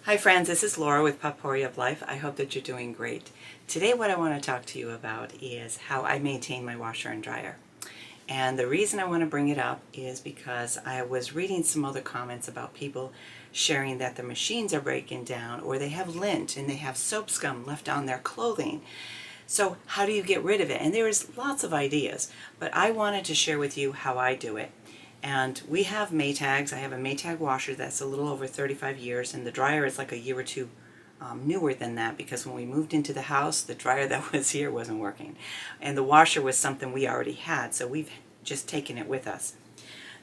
Hi friends, this is Laura with Potpourri of Life. I hope that you're doing great. Today what I want to talk to you about is how I maintain my washer and dryer. And the reason I want to bring it up is because I was reading some other comments about people sharing that their machines are breaking down, or they have lint and they have soap scum left on their clothing. So how do you get rid of it? And there's lots of ideas, but I wanted to share with you how I do it. And we have Maytags. I have a Maytag washer that's a little over 35 years, and the dryer is like a year or two newer than that, because when we moved into the house, the dryer that was here wasn't working. And the washer was something we already had, so we've just taken it with us.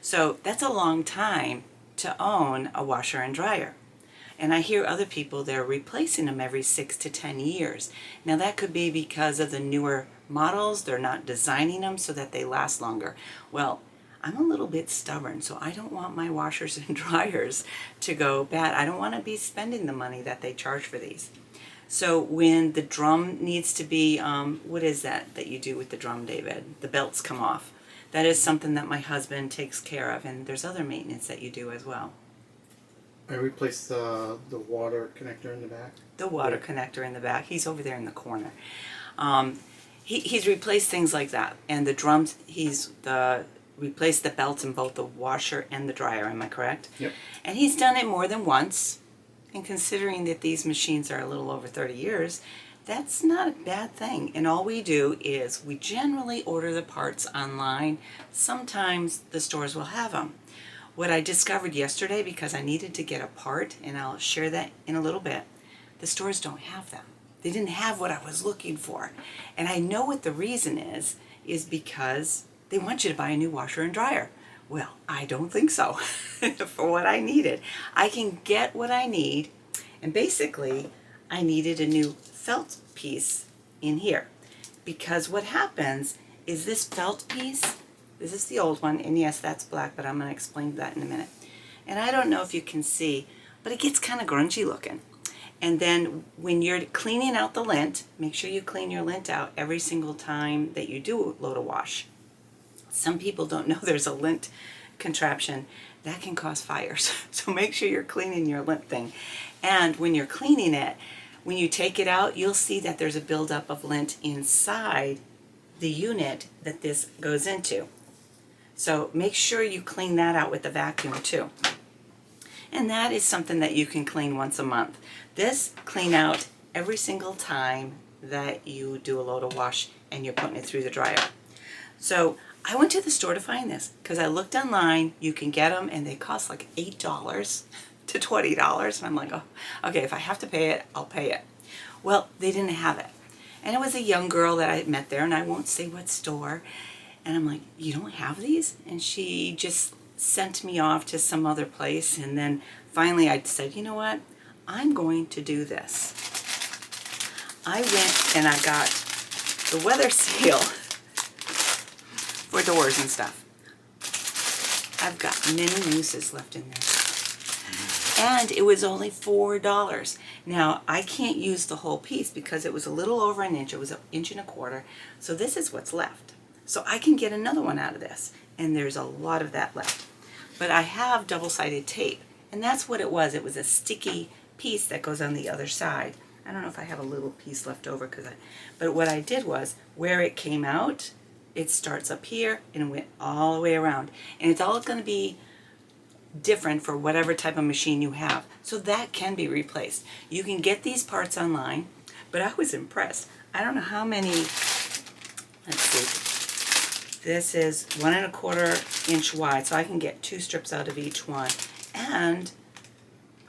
So that's a long time to own a washer and dryer. And I hear other people, they're replacing them every 6 to 10 years. Now that could be because of the newer models. They're not designing them so that they last longer. Well, I'm a little bit stubborn, so I don't want my washers and dryers to go bad. I don't want to be spending the money that they charge for these. So when the drum needs to be, what is that you do with the drum, David? The belts come off. That is something that my husband takes care of, and there's other maintenance that you do as well. I replaced the water connector in the back. The water connector in the back. He's over there in the corner. He's replaced things like that, and the drums. He's replaced the belts in both the washer and the dryer. Am I correct? Yep. And he's done it more than once. And considering that these machines are a little over 30 years, that's not a bad thing. And all we do is we generally order the parts online. Sometimes the stores will have them. What I discovered yesterday, because I needed to get a part, and I'll share that in a little bit, the stores don't have them. They didn't have what I was looking for. And I know what the reason is because they want you to buy a new washer and dryer. Well, I don't think so for what I needed. I can get what I need, and basically I needed a new felt piece in here, because what happens is this felt piece, this is the old one, and yes, that's black, but I'm going to explain that in a minute. And I don't know if you can see, but it gets kind of grungy looking. And then when you're cleaning out the lint, make sure you clean your lint out every single time that you do load a wash. Some people don't know there's a lint contraption that can cause fires. So make sure you're cleaning your lint thing. And when you're cleaning it, when you take it out, you'll see that there's a buildup of lint inside the unit that this goes into. So make sure you clean that out with the vacuum too. And that is something that you can clean once a month. This clean out every single time that you do a load of wash and you're putting it through the dryer. So I went to the store to find this because I looked online. You can get them and they cost like $8 to $20. And I'm like, oh, okay, if I have to pay it, I'll pay it. Well, they didn't have it. And it was a young girl that I met there, and I won't say what store. And I'm like, you don't have these? And she just sent me off to some other place. And then finally I said, you know what? I'm going to do this. I went and I got the weather seal for doors and stuff. I've got many uses left in there. And it was only $4. Now, I can't use the whole piece because it was a little over an inch. It was 1.25 inches. So this is what's left. So I can get another one out of this. And there's a lot of that left. But I have double-sided tape. And that's what it was. It was a sticky piece that goes on the other side. I don't know if I have a little piece left over, but what I did was, where it came out, it starts up here and it went all the way around. And it's all going to be different for whatever type of machine you have. So that can be replaced. You can get these parts online, but I was impressed. I don't know how many, let's see. This is 1.25 inch wide, so I can get 2 strips out of each one. And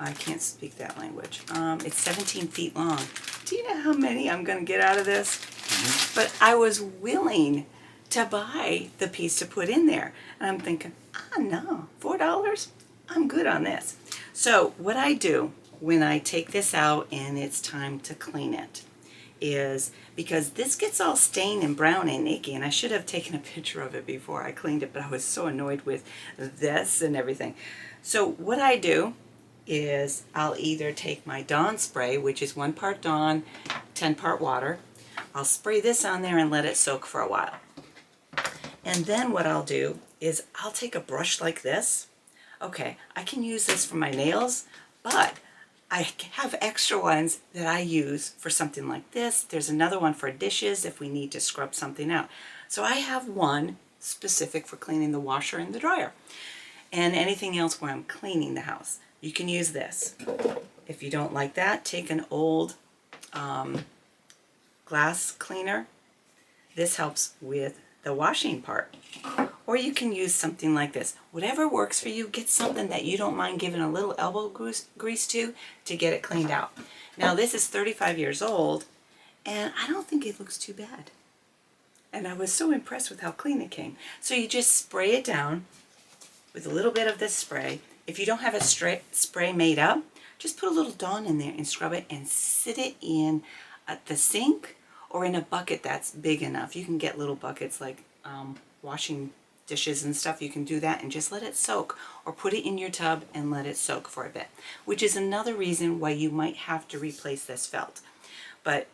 I can't speak that language. It's 17 feet long. Do you know how many I'm going to get out of this? Mm-hmm. But I was willing to buy the piece to put in there. And I'm thinking, no, $4? I'm good on this. So what I do when I take this out and it's time to clean it is, because this gets all stained and brown and icky, and I should have taken a picture of it before I cleaned it, but I was so annoyed with this and everything. So what I do is I'll either take my Dawn spray, which is 1 part Dawn, 10 part water. I'll spray this on there and let it soak for a while. And then what I'll do is I'll take a brush like this. Okay, I can use this for my nails, but I have extra ones that I use for something like this. There's another one for dishes if we need to scrub something out. So I have one specific for cleaning the washer and the dryer and anything else where I'm cleaning the house. You can use this. If you don't like that, take an old glass cleaner. This helps with the washing part. Or you can use something like this. Whatever works for you, get something that you don't mind giving a little elbow grease to get it cleaned out. Now this is 35 years old, and I don't think it looks too bad. And I was so impressed with how clean it came. So you just spray it down with a little bit of this spray. If you don't have a spray made up, just put a little Dawn in there and scrub it and sit it in the sink or in a bucket that's big enough. You can get little buckets like washing dishes and stuff. You can do that and just let it soak, or put it in your tub and let it soak for a bit, which is another reason why you might have to replace this felt. But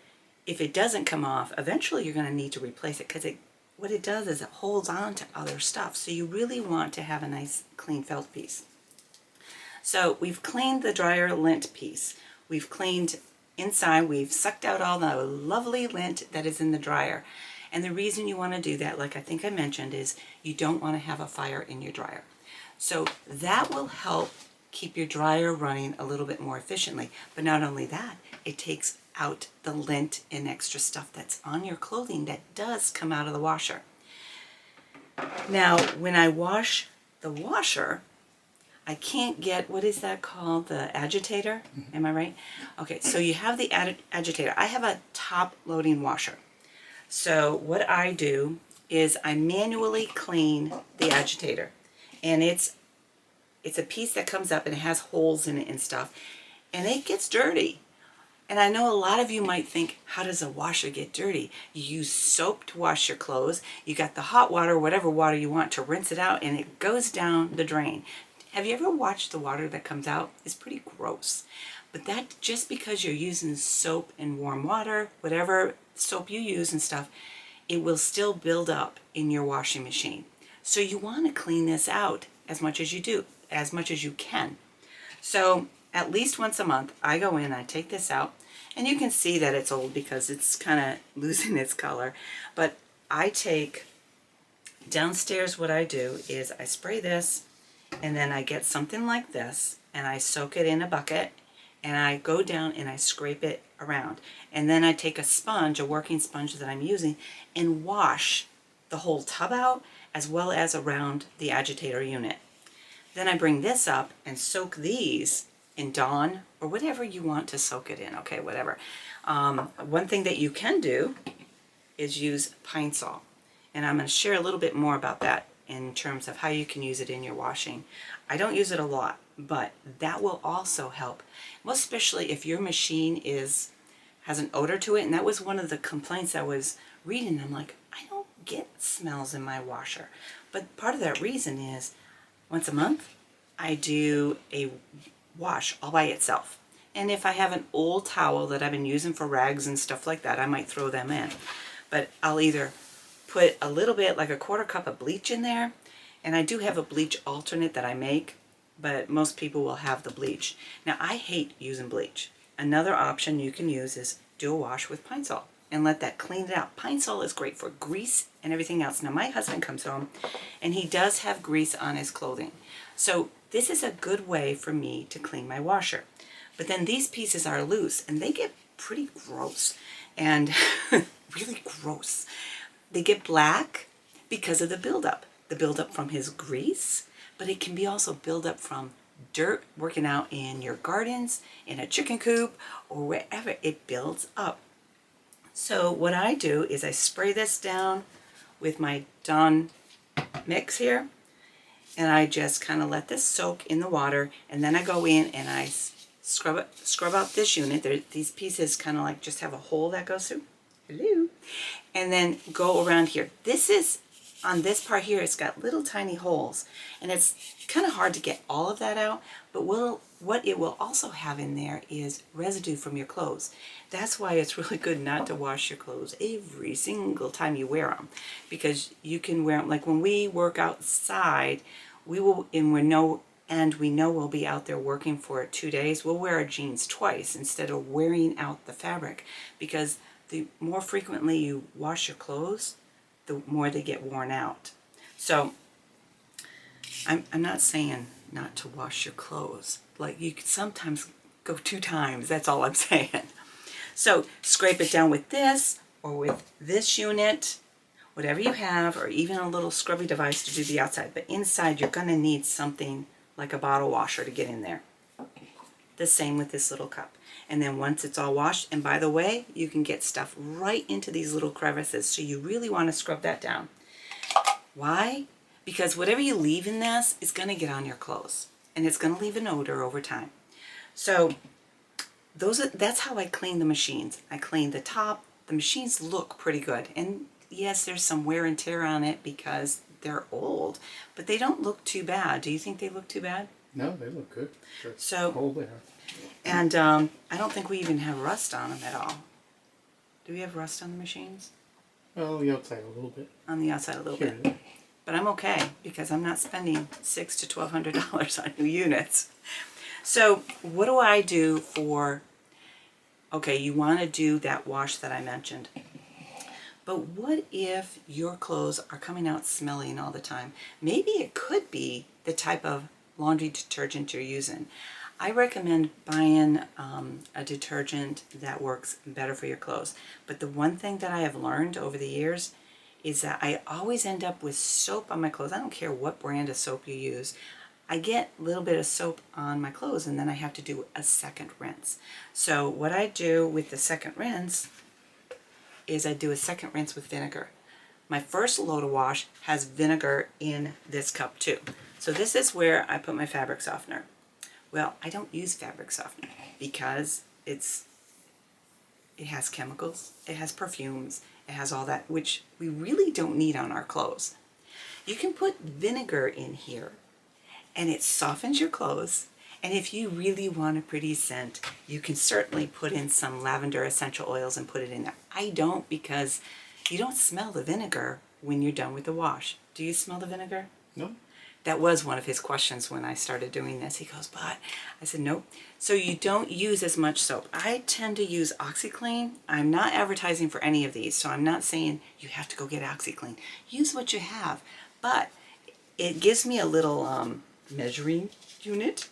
if it doesn't come off, eventually you're going to need to replace it, because what it does is it holds on to other stuff. So you really want to have a nice clean felt piece. So we've cleaned the dryer lint piece. We've cleaned inside. We've sucked out all the lovely lint that is in the dryer. And the reason you want to do that, like I think I mentioned, is you don't want to have a fire in your dryer. So that will help keep your dryer running a little bit more efficiently. But not only that, it takes out the lint and extra stuff that's on your clothing that does come out of the washer. Now, when I wash the washer, I can't get, what is that called? The agitator? Am I right? Okay, so you have the agitator. I have a top loading washer. So what I do is I manually clean the agitator, and it's a piece that comes up and it has holes in it and stuff, and it gets dirty. And I know a lot of you might think, how does a washer get dirty? You use soap to wash your clothes, you got the hot water, whatever water you want, to rinse it out, and it goes down the drain. Have you ever watched the water that comes out? It's pretty gross. But that, just because you're using soap and warm water, whatever soap you use and stuff, it will still build up in your washing machine. So you want to clean this out as much as you can. So at least once a month, I go in, I take this out, and you can see that it's old because it's kind of losing its color. But I take downstairs, what I do is I spray this, and then I get something like this, and I soak it in a bucket, and I go down and I scrape it around. And then I take a sponge, a working sponge that I'm using, and wash the whole tub out as well as around the agitator unit. Then I bring this up and soak these in Dawn or whatever you want to soak it in, okay, whatever. One thing that you can do is use Pine Sol. And I'm going to share a little bit more about that in terms of how you can use it in your washing. I don't use it a lot, but that will also help, most especially if your machine has an odor to it. And that was one of the complaints I was reading. I'm like, I don't get smells in my washer. But part of that reason is once a month I do a wash all by itself. And if I have an old towel that I've been using for rags and stuff like that, I might throw them in. But I'll either put a little bit, like a quarter cup of bleach in there, and I do have a bleach alternate that I make, but most people will have the bleach. Now, I hate using bleach. Another option you can use is do a wash with Pine Sol and let that clean it out. Pine Sol is great for grease and everything else. Now, my husband comes home and he does have grease on his clothing. So this is a good way for me to clean my washer. But then these pieces are loose and they get pretty gross and really gross. They get black because of the buildup from his grease, but it can be also buildup from dirt working out in your gardens, in a chicken coop, or wherever. It builds up. So what I do is I spray this down with my Dawn mix here, and I just kind of let this soak in the water, and then I go in and I scrub out this unit. These pieces kind of like just have a hole that goes through. Hello. And then go around here. This is, on this part here, it's got little tiny holes, and it's kind of hard to get all of that out, but what it will also have in there is residue from your clothes. That's why it's really good not to wash your clothes every single time you wear them, because you can wear them, like when we work outside, we will, and we're no and we know we'll be out there working for 2 days, we'll wear our jeans twice instead of wearing out the fabric, because the more frequently you wash your clothes, the more they get worn out. So I'm not saying not to wash your clothes. Like, you could sometimes go 2 times, that's all I'm saying. So scrape it down with this or with this unit, whatever you have, or even a little scrubby device to do the outside. But inside you're going to need something like a bottle washer to get in there. The same with this little cup. And then once it's all washed, and by the way, you can get stuff right into these little crevices, so you really want to scrub that down. Why? Because whatever you leave in this is going to get on your clothes, and it's going to leave an odor over time. So that's how I clean the machines. I clean the top. The machines look pretty good, and yes, there's some wear and tear on it because they're old, but they don't look too bad. Do you think they look too bad? No, they look good. They're So, old there. and I don't think we even have rust on them at all. Do we have rust on the machines? Well, the outside a little bit. On the outside a little Here. bit. But I'm okay, because I'm not spending $600 to $1,200 on new units. So what do I do for, okay, you want to do that wash that I mentioned. But what if your clothes are coming out smelling all the time? Maybe it could be the type of laundry detergent you're using. I recommend buying a detergent that works better for your clothes. But the one thing that I have learned over the years is that I always end up with soap on my clothes. I don't care what brand of soap you use. I get a little bit of soap on my clothes, and then I have to do a second rinse. So what I do with the second rinse is I do a second rinse with vinegar. My first load of wash has vinegar in this cup too. So this is where I put my fabric softener. Well, I don't use fabric softener because it has chemicals, it has perfumes, it has all that, which we really don't need on our clothes. You can put vinegar in here, and it softens your clothes. And if you really want a pretty scent, you can certainly put in some lavender essential oils and put it in there. I don't, because you don't smell the vinegar when you're done with the wash. Do you smell the vinegar? No. That was one of his questions when I started doing this. He goes, but I said, nope. So you don't use as much soap. I tend to use OxyClean. I'm not advertising for any of these, so I'm not saying you have to go get OxyClean. Use what you have. But it gives me a little measuring unit.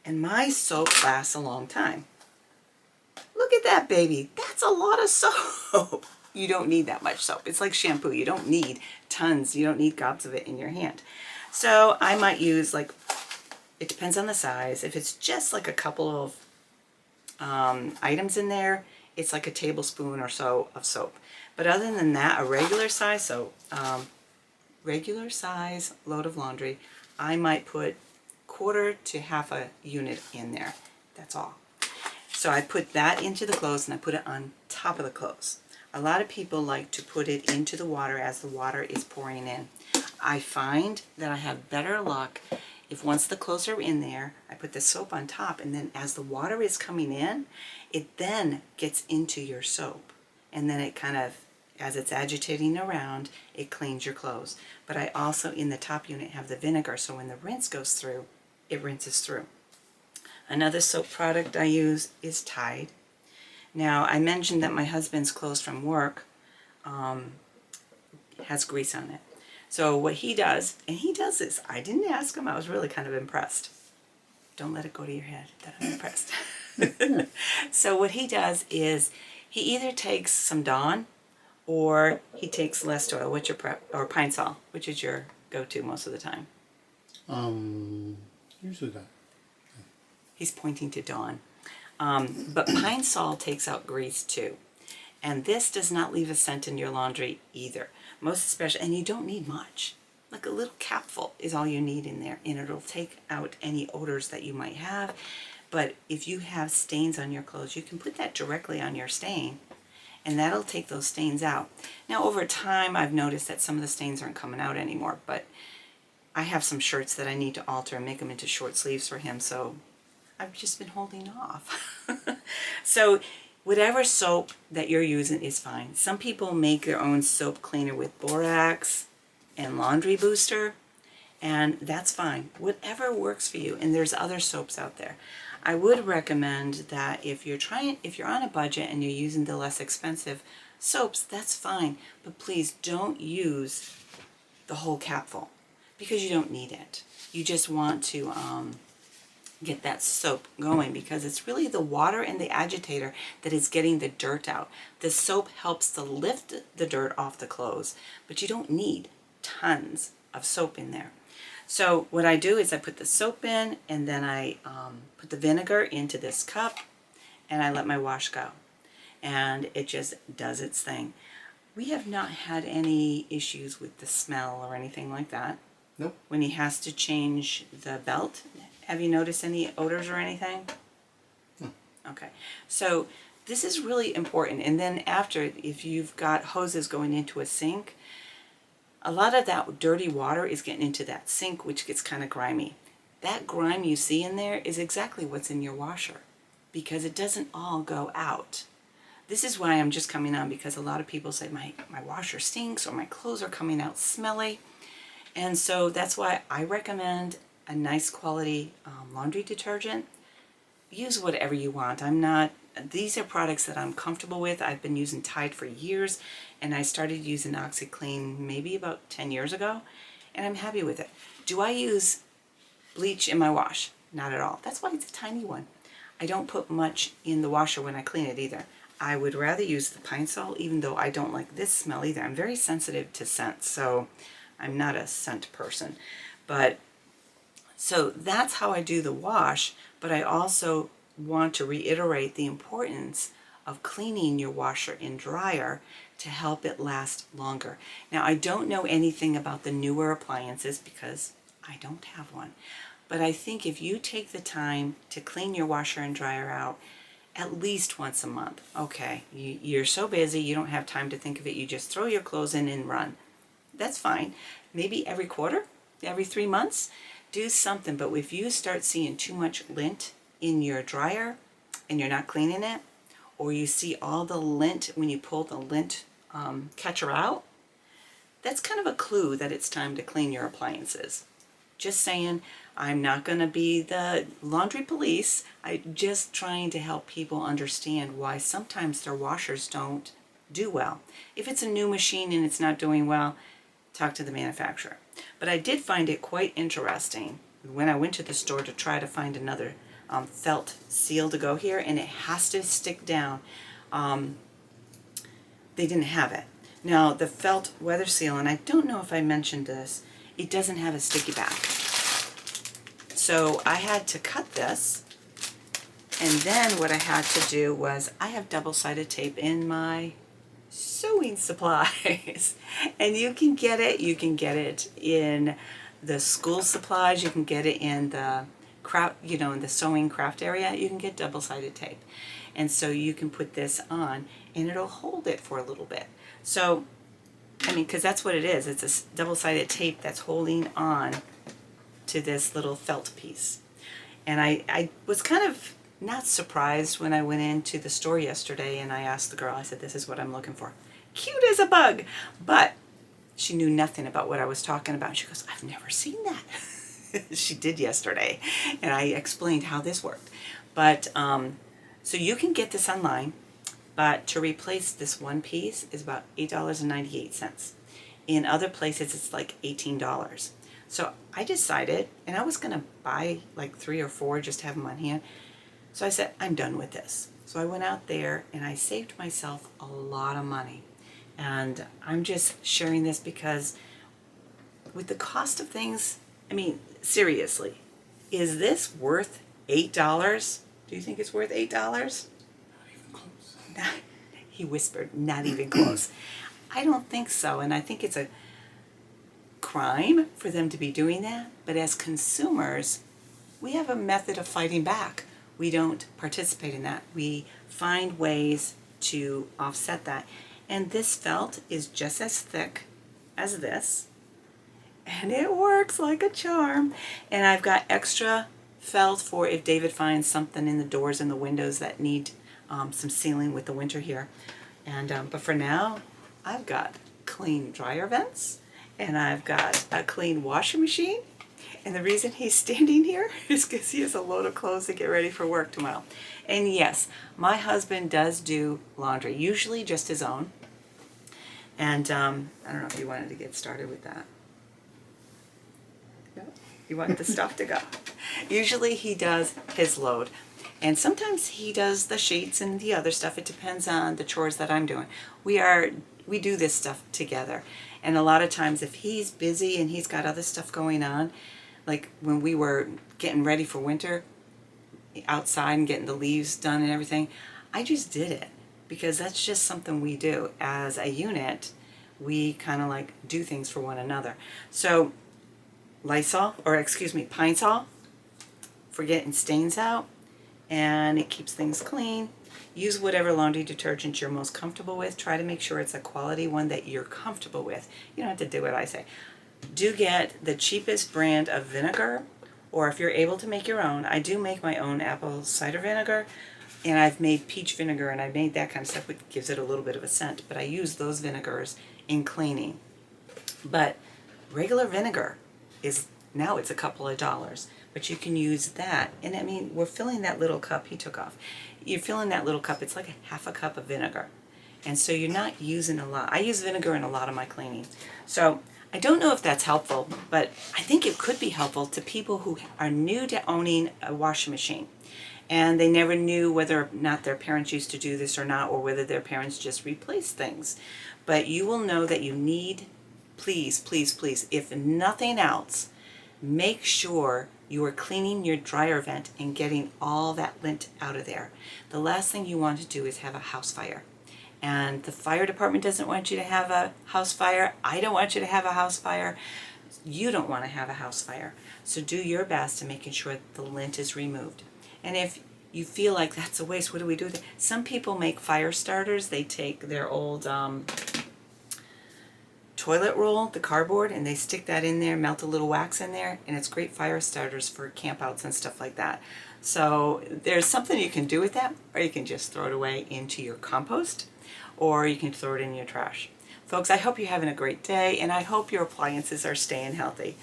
And my soap lasts a long time. Look at that, baby. That's a lot of soap. You don't need that much soap. It's like shampoo. You don't need tons. You don't need gobs of it in your hand. So I might use, like, it depends on the size. If it's just like a couple of items in there, it's like a tablespoon or so of soap. But other than that, a regular size soap, regular size load of laundry, I might put quarter to half a unit in there. That's all. So I put that into the clothes, and I put it on top of the clothes. A lot of people like to put it into the water as the water is pouring in. I find that I have better luck if once the clothes are in there, I put the soap on top, and then as the water is coming in, it then gets into your soap. And then it kind of, as it's agitating around, it cleans your clothes. But I also, in the top unit, have the vinegar, so when the rinse goes through, it rinses through. Another soap product I use is Tide. Now, I mentioned that my husband's clothes from work has grease on it. So what he does, and he does this, I didn't ask him, I was really kind of impressed. Don't let it go to your head that I'm impressed. So what he does is he either takes some Dawn, or he takes less oil, which or Pine Sol, which is your go-to most of the time. Usually that. He's pointing to Dawn. But Pine Sol takes out grease too. And this does not leave a scent in your laundry either. Most especially, and you don't need much. Like a little capful is all you need in there, and it'll take out any odors that you might have. But if you have stains on your clothes, you can put that directly on your stain, and that'll take those stains out. Now, over time, I've noticed that some of the stains aren't coming out anymore, but I have some shirts that I need to alter and make them into short sleeves for him, so I've just been holding off. So whatever soap that you're using is fine. Some people make their own soap cleaner with borax and laundry booster, and that's fine. Whatever works for you, and there's other soaps out there. I would recommend that if you're on a budget and you're using the less expensive soaps, that's fine, but please don't use the whole capful because you don't need it. You just want to get that soap going because it's really the water and the agitator that is getting the dirt out. The soap helps to lift the dirt off the clothes, but you don't need tons of soap in there. So what I do is I put the soap in, and then I put the vinegar into this cup, and I let my wash go. And it just does its thing. We have not had any issues with the smell or anything like that. Nope. When he has to change the belt, have you noticed any odors or anything? Okay. So this is really important. And then after, if you've got hoses going into a sink, a lot of that dirty water is getting into that sink, which gets kind of grimy. That grime you see in there is exactly what's in your washer because it doesn't all go out. This is why I'm just coming on, because a lot of people say my washer stinks or my clothes are coming out smelly. And so that's why I recommend a nice quality laundry detergent. Use whatever you want. These are products that I'm comfortable with. I've been using Tide for years, and I started using OxyClean maybe about 10 years ago, and I'm happy with it. Do I use bleach in my wash? Not at all. That's why it's a tiny one. I don't put much in the washer when I clean it either. I would rather use the pine sol, even though I don't like this smell either. I'm very sensitive to scent, so I'm not a scent person. But so that's how I do the wash, but I also want to reiterate the importance of cleaning your washer and dryer to help it last longer. Now, I don't know anything about the newer appliances because I don't have one, but I think if you take the time to clean your washer and dryer out at least once a month, okay, you're so busy, you don't have time to think of it, you just throw your clothes in and run. That's fine. Maybe every quarter, every 3 months, do something. But if you start seeing too much lint in your dryer and you're not cleaning it, or you see all the lint when you pull the lint catcher out, that's kind of a clue that it's time to clean your appliances. Just saying, I'm not going to be the laundry police. I'm just trying to help people understand why sometimes their washers don't do well. If it's a new machine and it's not doing well, talk to the manufacturer. But I did find it quite interesting when I went to the store to try to find another felt seal to go here, and it has to stick down. They didn't have it. Now, the felt weather seal, and I don't know if I mentioned this, it doesn't have a sticky back. So I had to cut this, and then what I had to do was, I have double-sided tape in my sewing supplies. And you can get it in the school supplies, you can get it in the craft, in the sewing craft area, you can get double-sided tape. And so you can put this on and it'll hold it for a little bit. So, I mean, because that's what it is. It's a double-sided tape that's holding on to this little felt piece. And I was kind of not surprised when I went into the store yesterday and I asked the girl, I said, this is what I'm looking for. Cute as a bug. But she knew nothing about what I was talking about. She goes, I've never seen that. She did yesterday. And I explained how this worked. But, so you can get this online, but to replace this one piece is about $8.98. In other places, it's like $18. So I decided, and I was going to buy like 3 or 4, just have them on hand. So I said, I'm done with this. So I went out there and I saved myself a lot of money. And I'm just sharing this because with the cost of things, I mean, seriously, is this worth $8? Do you think it's worth $8? Not even close. He whispered, not even close. I don't think so. And I think it's a crime for them to be doing that. But as consumers, we have a method of fighting back. We don't participate in that. We find ways to offset that. And this felt is just as thick as this. And it works like a charm. And I've got extra felt for if David finds something in the doors and the windows that need some sealing with the winter here. And but for now, I've got clean dryer vents and I've got a clean washing machine. And the reason he's standing here is because he has a load of clothes to get ready for work tomorrow. And yes, my husband does do laundry, usually just his own. And I don't know if you wanted to get started with that. No? You want the stuff to go. Usually he does his load. And sometimes he does the sheets and the other stuff. It depends on the chores that I'm doing. We do this stuff together. And a lot of times if he's busy and he's got other stuff going on, like when we were getting ready for winter outside and getting the leaves done and everything, I just did it because that's just something we do as a unit. We kind of like do things for one another. So Pine Sol for getting stains out, and it keeps things clean. Use whatever laundry detergent you're most comfortable with. Try to make sure it's a quality one that you're comfortable with. You don't have to do what I say. Do get the cheapest brand of vinegar, or if you're able to make your own. I do make my own apple cider vinegar, and I've made peach vinegar, and I've made that kind of stuff, which gives it a little bit of a scent, but I use those vinegars in cleaning. But regular vinegar is, now it's a couple of dollars, but you can use that. And I mean, we're filling that little cup he took off. You're filling that little cup, it's like a half a cup of vinegar. And so you're not using a lot. I use vinegar in a lot of my cleaning. So I don't know if that's helpful, but I think it could be helpful to people who are new to owning a washing machine. And they never knew whether or not their parents used to do this or not, or whether their parents just replaced things. But you will know that you need, please, please, please, if nothing else, make sure you are cleaning your dryer vent and getting all that lint out of there. The last thing you want to do is have a house fire. And the fire department doesn't want you to have a house fire. I don't want you to have a house fire. You don't want to have a house fire. So do your best in making sure the lint is removed. And if you feel like that's a waste, what do we do with it? Some people make fire starters. They take their old toilet roll, the cardboard, and they stick that in there, melt a little wax in there, and it's great fire starters for campouts and stuff like that. So there's something you can do with that, or you can just throw it away into your compost, or you can throw it in your trash. Folks, I hope you're having a great day, and I hope your appliances are staying healthy.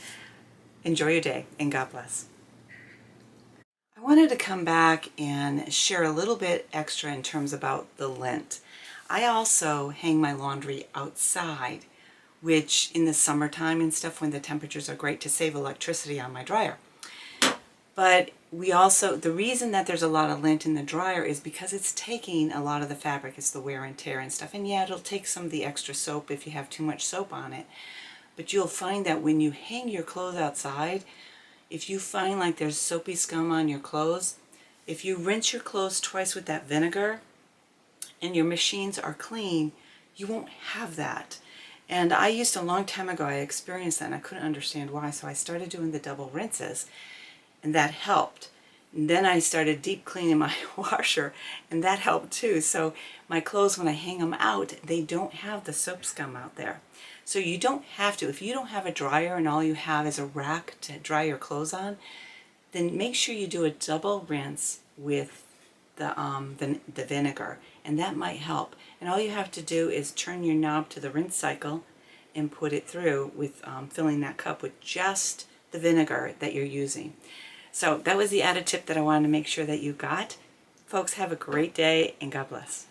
Enjoy your day, and God bless. I wanted to come back and share a little bit extra in terms about the lint. I also hang my laundry outside, which in the summertime and stuff when the temperatures are great, to save electricity on my dryer. But the reason that there's a lot of lint in the dryer is because it's taking a lot of the fabric. It's the wear and tear and stuff. And yeah, it'll take some of the extra soap if you have too much soap on it. But you'll find that when you hang your clothes outside, if you find like there's soapy scum on your clothes, if you rinse your clothes twice with that vinegar and your machines are clean, you won't have that. And I used a long time ago, I experienced that and I couldn't understand why. So I started doing the double rinses, and that helped. And then I started deep cleaning my washer, and that helped too. So my clothes, when I hang them out, they don't have the soap scum out there. So you don't have to. If you don't have a dryer and all you have is a rack to dry your clothes on, then make sure you do a double rinse with the vinegar, and that might help. And all you have to do is turn your knob to the rinse cycle and put it through with filling that cup with just the vinegar that you're using. So that was the added tip that I wanted to make sure that you got. Folks, have a great day, and God bless.